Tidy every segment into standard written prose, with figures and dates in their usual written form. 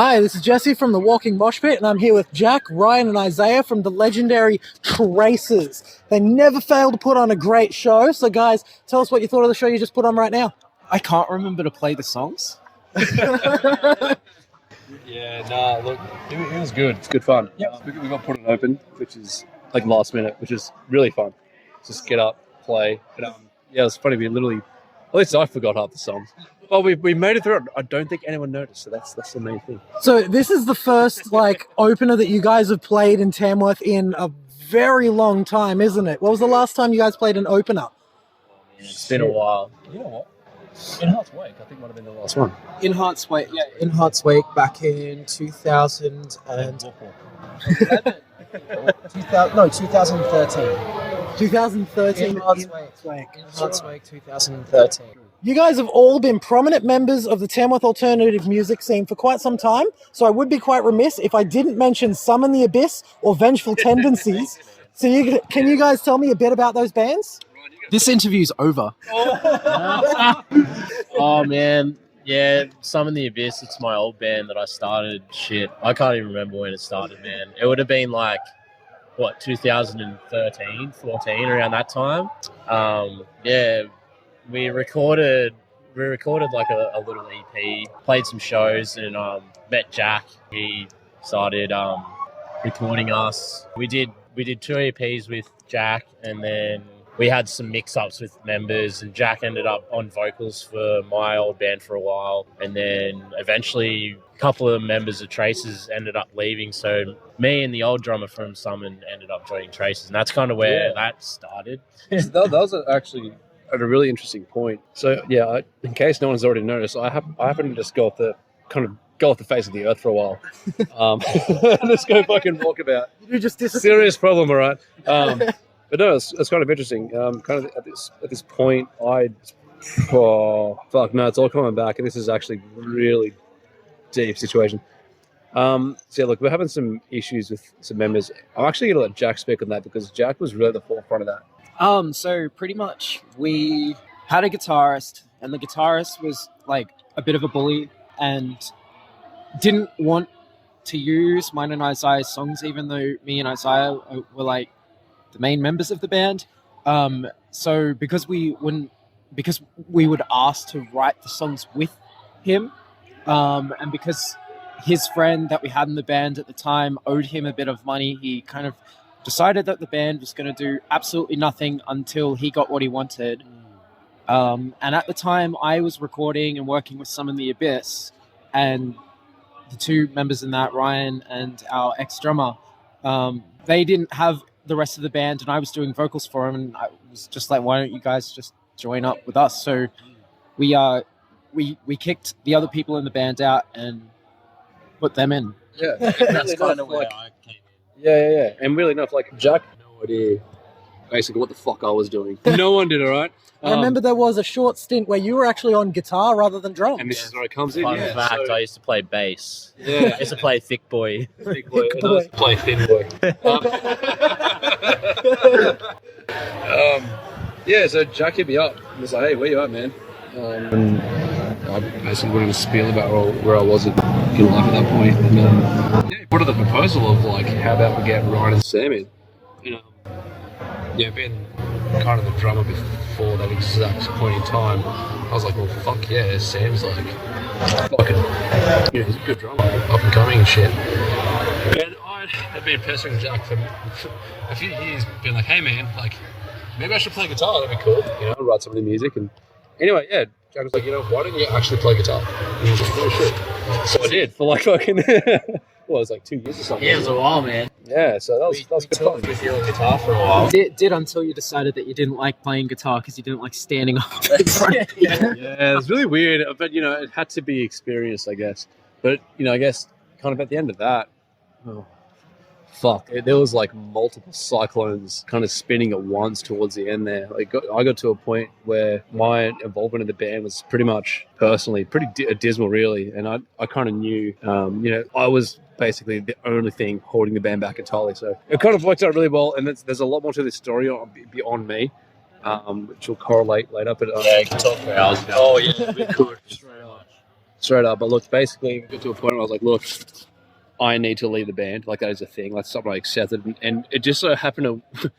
Hi, this is Jesse from the Walking Mosh Pit, and I'm here with Jack, Ryan, and Isaiah from the legendary Tracers. They never fail to put on a great show. So, guys, tell us what you thought of the show you just put on right now. I can't remember to play the songs. Yeah, nah, look, it was good. It's good fun. Yep. We got put it open, which is like last minute, which is really fun. Just get up, play. But, yeah, it was funny. We literally, at least I forgot half the songs. Well, we made it through. I don't think anyone noticed, so that's the main thing. So, this is the first opener that you guys have played in Tamworth in a very long time, isn't it? What was the last time you guys played an opener? It's been a while. You know what? In Hearts Wake, I think might have been the last one. In Hearts Wake, in Hearts Wake back in 2013. 2013. In Hearts Wake, 2013. You guys have all been prominent members of the Tamworth alternative music scene for quite some time, so I would be quite remiss if I didn't mention Summon the Abyss or Vengeful Tendencies. So can you guys tell me a bit about those bands? This interview's over. Oh man, yeah, Summon the Abyss, it's my old band that I started. Shit, I can't even remember when it started, man. It would have been 2013, 14, around that time. Yeah, we recorded like a little EP, played some shows, and met Jack. He started recording us. We did 2 EPs with Jack, and then we had some mix-ups with members, and Jack ended up on vocals for my old band for a while, and then eventually a couple of members of Tracers ended up leaving, so me and the old drummer from Summon ended up joining Tracers, and that's kind of where that started. that was actually at a really interesting point. So yeah, in case no one's already noticed, I happen to just go off the face of the earth for a while. Just go fucking walk about. You just Serious problem, all right. But no, it's kind of interesting. Kind of at this point, it's all coming back, and this is actually really deep situation. So yeah, look, we're having some issues with some members. I'm actually going to let Jack speak on that because Jack was really the forefront of that. So pretty much we had a guitarist, and the guitarist was like a bit of a bully and didn't want to use mine and Isaiah's songs, even though me and Isaiah were like the main members of the band. So because we would ask to write the songs with him, and because his friend that we had in the band at the time owed him a bit of money, he kind of decided that the band was going to do absolutely nothing until he got what he wanted. And at the time, I was recording and working with Summon the Abyss, and the 2 members in that, Ryan and our ex-drummer, they didn't have the rest of the band, and I was doing vocals for him, and I was just like, why don't you guys just join up with us? So we kicked the other people in the band out and put them in. Yeah, That's kind of where I came in. Yeah. And really enough, Jack had no idea basically what the fuck I was doing. No one did, all right? I remember there was a short stint where you were actually on guitar rather than drums. And this is where it comes in. Fun fact, I used to play bass. Yeah. I used to play Thick Boy. Thick boy. And I used to play Thin Boy. Yeah, so Jack hit me up and was like, hey, where you at, man? And I basically wanted to spiel about where I was in life at that point. And he put up the proposal of how about we get Ryan and Sam in? Being kind of the drummer before that exact point in time, I was like, well, fuck yeah, Sam's fucking, he's a good drummer, up and coming and shit. And I had been pestering Jack for a few years, being like, hey man, maybe I should play guitar, that'd be cool, write some of the music. And anyway, yeah, Jack was like, why don't you actually play guitar? And I was like, oh shit. So I did for fucking, it was 2 years or something. Yeah, it was a while, man. Yeah, so that was good fun. With your guitar for a while. Did until you decided that you didn't like playing guitar because you didn't like standing up in front of people. Yeah, it was really weird, but it had to be experienced, I guess. But I guess kind of at the end of that, there was multiple cyclones kind of spinning at once towards the end there. I got to a point where my involvement in the band was pretty much personally pretty dismal, really, and I kind of knew, I was basically the only thing holding the band back entirely. So it kind of worked out really well, and there's a lot more to this story beyond me, which will correlate later. But yeah, you can talk for hours about. Oh yeah, we could. straight up. But look, basically, we got to a point where I was like, look, I need to leave the band. Like, that is a thing. That's something I accepted. And it just so happened to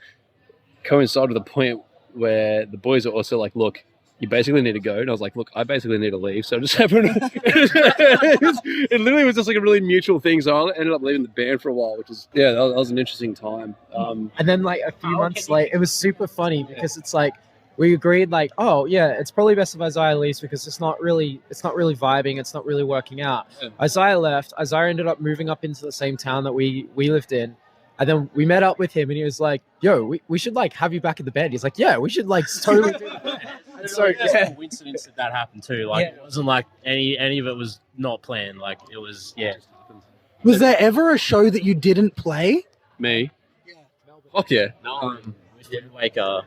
coincide with the point where the boys are also like, look, you basically need to go. And I was like, look, I basically need to leave. So it just happened. It literally was just like a really mutual thing. So I ended up leaving the band for a while, which is, that was an interesting time. And then like a few months later, it was super funny because it's like, we agreed like, oh yeah, it's probably best if Isaiah leaves because it's not really vibing. It's not really working out. Yeah. Isaiah left. Isaiah ended up moving up into the same town that we lived in. And then we met up with him and he was like, yo, we should like have you back in the band. He's like, yeah, we should like totally do that. And so coincidence that happened too. Like it wasn't like any of it was not planned. Like it was, Was there ever a show that you didn't play? Me? Yeah. Fuck yeah. We did Windmaker.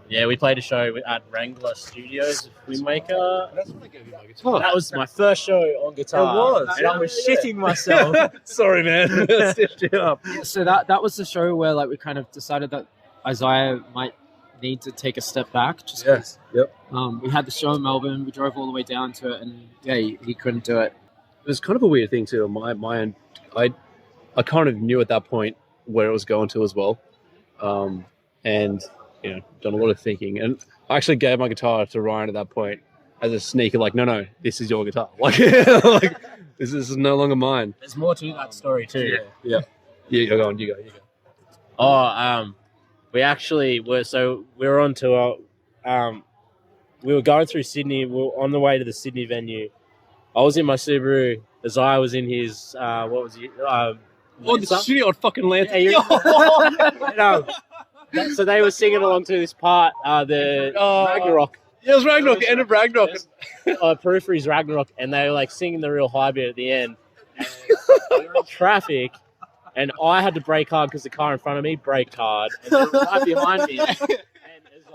Yeah, we played a show at Wrangler Studios. Windmaker. That's when I gave you my guitar. That was my first show on guitar. It was. And I was shitting myself. Sorry, man. Stitched you up. Yeah, so that was the show where like we kind of decided that Isaiah might need to take a step back. Just Yes. Yep. we had the show in Melbourne. We drove all the way down to it, and he couldn't do it. It was kind of a weird thing too. On my end, I kind of knew at that point where it was going to as well, and done a lot of thinking. And I actually gave my guitar to Ryan at that point as a sneaker, like, no, this is your guitar. Like, like this is no longer mine. There's more to that story too. Yeah. You go. Oh, we actually were. So we were on tour. We were going through Sydney. We were on the way to the Sydney venue. I was in my Subaru. Isaiah was in his. What was he? The studio on fucking Lancer. Yeah, so they were singing along to this part, the Ragnarok. Yeah, it was Ragnarok, end of Ragnarok. Periphery's Ragnarok, and they were like singing the real high bit at the end. And we were in traffic, and I had to brake hard because the car in front of me braked hard, and they were right behind me. And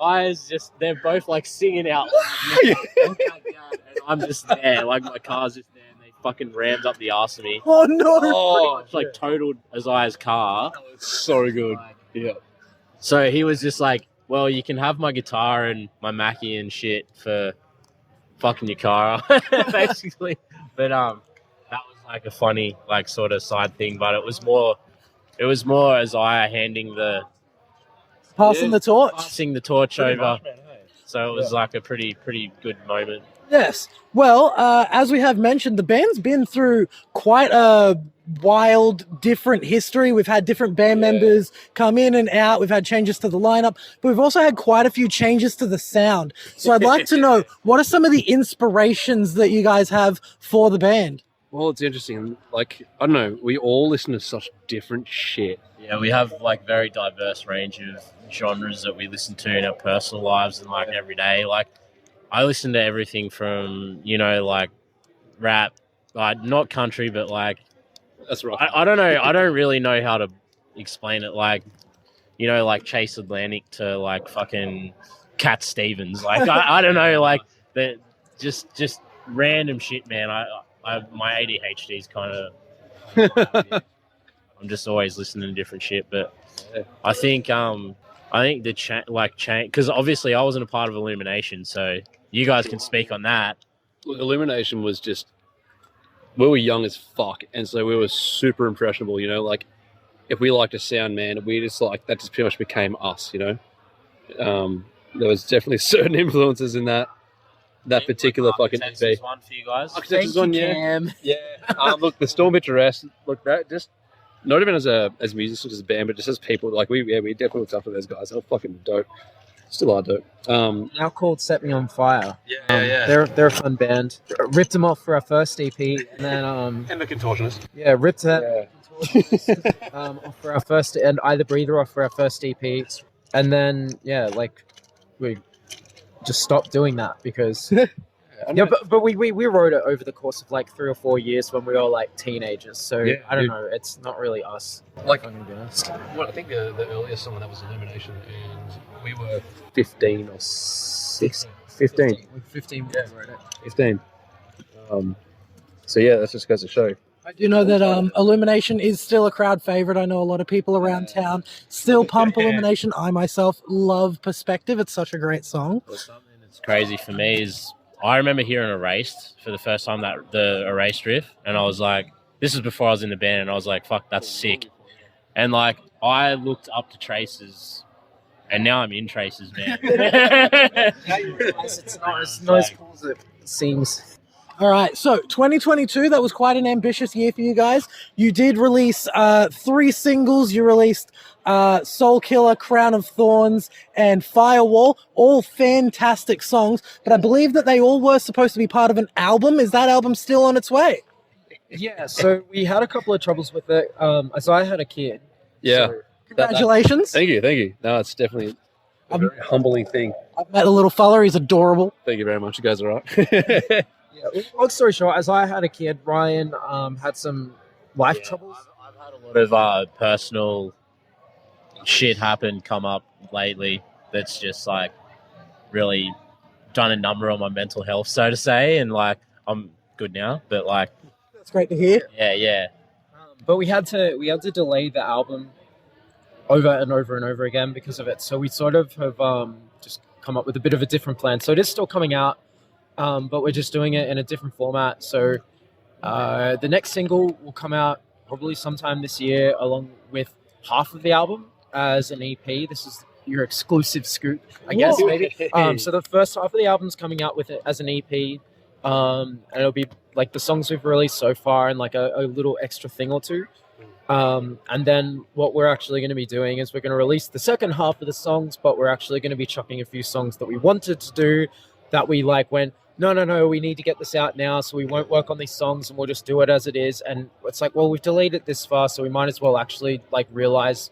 Isaiah's they're both like singing out loud, and I'm just there, like my car's just there, and they fucking rammed up the arse of me. Oh no! Pretty much like totaled Isaiah's car. So good. Yeah. So he was just like, well, you can have my guitar and my Mackie and shit for fucking your car, basically. But that was like a funny, like sort of side thing. But it was more Isaiah Passing the torch. passing the torch over. So it was like a pretty good moment. Yes. Well, as we have mentioned, the band's been through quite a wild, different history. We've had different band members come in and out. We've had changes to the lineup, but we've also had quite a few changes to the sound. So I'd like to know, what are some of the inspirations that you guys have for the band? Well, it's interesting. Like, I don't know, we all listen to such different shit. Yeah, we have like very diverse range of genres that we listen to in our personal lives and like every day. Like, I listen to everything from, like rap, like not country, but like, That's right. I don't know. I don't really know how to explain it. Like, like Chase Atlantic to like fucking Cat Stevens. Like, I don't know. Like, that just random shit, man. My ADHD is kind of. I'm just always listening to different shit, but I think the change, because obviously I wasn't a part of Illumination, so you guys can speak on that. Look, Illumination was just, we were young as fuck, and so we were super impressionable, like if we liked a sound, man, we just like, that just pretty much became us, There was definitely certain influences in that particular fucking Architects EP. is one for you guys. Architects is one, yeah. Look, the Storm Bitch look, that just, not even as musicians, as a band, but just as people, like we definitely looked up to those guys. They were fucking dope. Still are dope. Now called Set Me on Fire. Yeah. They're a fun band. Ripped them off for our first EP, and then And the Contortionist. ripped that off for our first, and Either Breather off for our first EP, and then we just stopped doing that because but we wrote it over the course of like 3 or 4 years when we were like teenagers. So I don't know. It's not really us. Like, I'm gonna be honest. well, I think the earliest song that was Illumination, and we were 15 or 6. 15. 15 when we wrote it. 15. So yeah, that just goes to show. I do know that Illumination is still a crowd favorite. I know a lot of people around town still pump Illumination. I myself love Perspective. It's such a great song. Well, something that's crazy for me is I remember hearing Erased for the first time, that the Erased riff, and I was like, this is before I was in the band, and I was like, fuck, that's sick. And like, I looked up to Traces, and now I'm in Traces, man. Now you realize it's not as cool as it seems. All right, so 2022, that was quite an ambitious year for you guys. You did release 3 singles. You released Soul Killer, Crown of Thorns, and Firewall, all fantastic songs, but I believe that they all were supposed to be part of an album. Is that album still on its way? Yeah, so we had a couple of troubles with it. So I had a kid. Yeah. So Congratulations. Thank you. No, it's definitely a very humbling thing. I've met the little fella. He's adorable. Thank you very much. You guys are right. yeah, long story short, as I had a kid, Ryan had some life troubles. I've had a lot of personal shit come up lately that's just like really done a number on my mental health, so to say, and like I'm good now, but like That's great to hear. yeah. But we had to delay the album over and over and over again because of it. So we sort of have just come up with a bit of a different plan. So it is still coming out, but we're just doing it in a different format. So the next single will come out probably sometime this year, along with half of the album as an EP. This is your exclusive scoop, I guess, Whoa. maybe. So the first half of the album's coming out with it as an EP. And it'll be like the songs we've released so far and like a little extra thing or two. And then what we're actually going to be doing is we're going to release the second half of the songs, but we're actually going to be chucking a few songs that we wanted to do that we like went, no, we need to get this out now, so we won't work on these songs and we'll just do it as it is. And it's like, well, we've delayed it this far, so we might as well actually like realize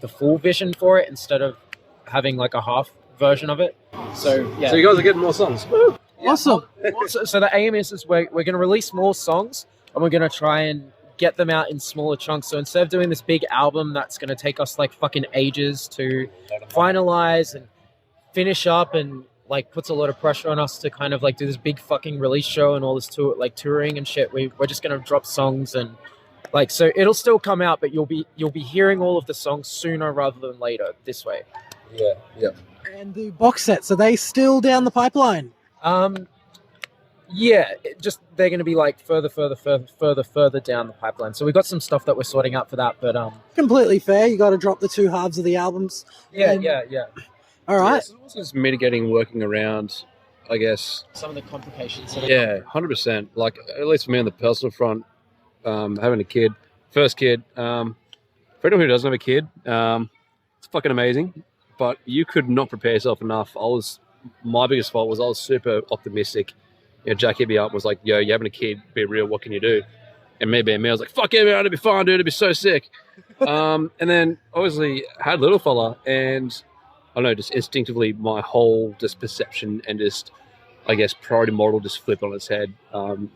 the full vision for it instead of having like a half version of it. So yeah. So you guys are getting more songs. Awesome. So the aim is we're going to release more songs and we're going to try and get them out in smaller chunks. So instead of doing this big album that's going to take us like fucking ages to finalize and finish up and like puts a lot of pressure on us to kind of like do this big fucking release show and all this touring and shit, we're just going to drop songs and like, so it'll still come out, but you'll be hearing all of the songs sooner rather than later this way. Yeah. And the box sets, are they still down the pipeline? Yeah, they're going to be like further down the pipeline. So we've got some stuff that we're sorting out for that, but Completely fair. You got to drop the 2 halves of the albums. yeah. All right. It's also just mitigating, working around, I guess. Some of the complications. Yeah, 100%. Like, at least for me on the personal front, having a kid, first kid, for anyone who doesn't have a kid, it's fucking amazing, but you could not prepare yourself enough. My biggest fault was I was super optimistic. You know, Jack hit me up and was like, yo, you're having a kid, be real, what can you do? And me being me, I was like, fuck yeah, man, it'd be fine, dude, it'd be so sick. And then obviously had little fella, and I don't know, just instinctively my whole just perception and just, I guess, priority model just flipped on its head. And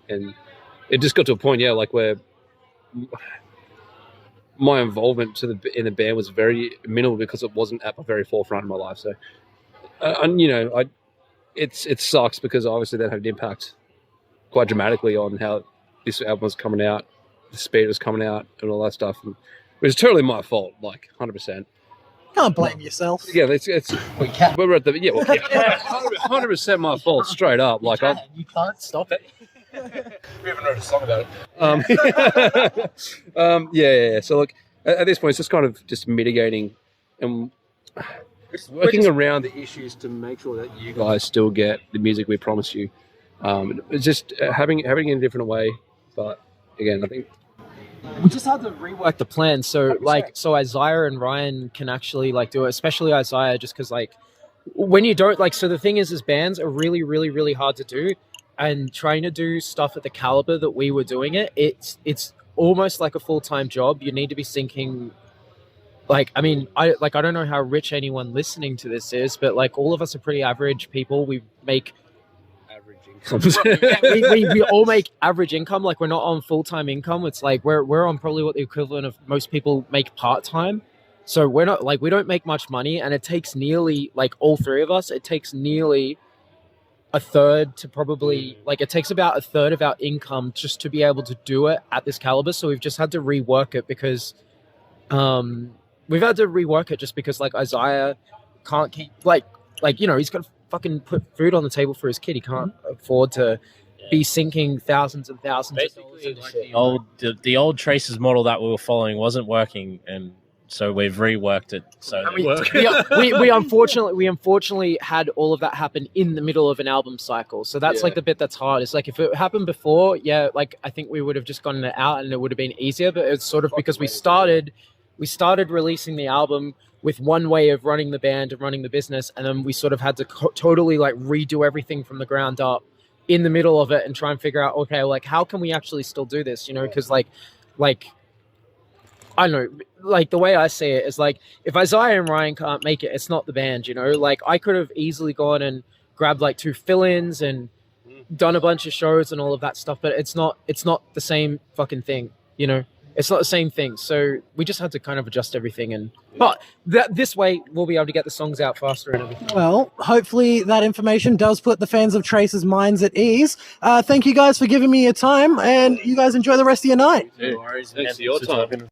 it just got to a point, yeah, like where my involvement in the band was very minimal because it wasn't at the very forefront of my life. So, and you know, it sucks because obviously that had an impact quite dramatically on how this album was coming out, the speed it was coming out, and all that stuff. And it was totally my fault, like 100%. Can't blame yourself. Yeah, it's We can. we're at the 100% my fault, straight up. Like You can't stop it. we haven't wrote a song about it. Yeah. So look, at this point, it's just kind of just mitigating and working around the issues to make sure that you guys still get the music we promised you. It's just having it in a different way. But again, I think We just had to rework the plan. So Isaiah and Ryan can actually like do it, especially Isaiah, just because like when you don't like, so the thing is bands are really, really, really hard to do, and trying to do stuff at the caliber that we were doing it's almost like a full-time job. You need to be syncing. Like, I mean, I don't know how rich anyone listening to this is, but like all of us are pretty average people. We make average incomes. we all make average income. Like, we're not on full-time income. It's like we're on probably what the equivalent of most people make part-time. So we're not like, we don't make much money, and it takes nearly, like, all three of us, it takes nearly a third to probably, like, it takes about a third of our income just to be able to do it at this caliber. So we've just had to rework it because we've had to rework it just because, like, Isaiah can't keep like, you know, he's got fucking put food on the table for his kid. He can't afford to be sinking thousands and thousands of dollars Basically, into like shit. the old Traces model that we were following wasn't working, and so we've reworked it so that it works. we unfortunately had all of that happen in the middle of an album cycle. So that's like the bit that's hard. It's like if it happened before, like I think we would have just gotten it out and it would have been easier. But it's sort of because we started releasing the album with one way of running the band and running the business, and then we sort of had to totally like redo everything from the ground up in the middle of it and try and figure out, okay, like how can we actually still do this? You know, because like I don't know, like the way I see it is like if Isaiah and Ryan can't make it, it's not the band, you know. Like I could have easily gone and grabbed like 2 fill-ins and done a bunch of shows and all of that stuff, but it's not the same fucking thing, you know. It's not the same thing. So we just had to kind of adjust everything, but this way we'll be able to get the songs out faster and everything. Well, hopefully that information does put the fans of Trace's minds at ease. Thank you guys for giving me your time, and you guys enjoy the rest of your night. No worries, Thanks man. for your Thanks time. talking.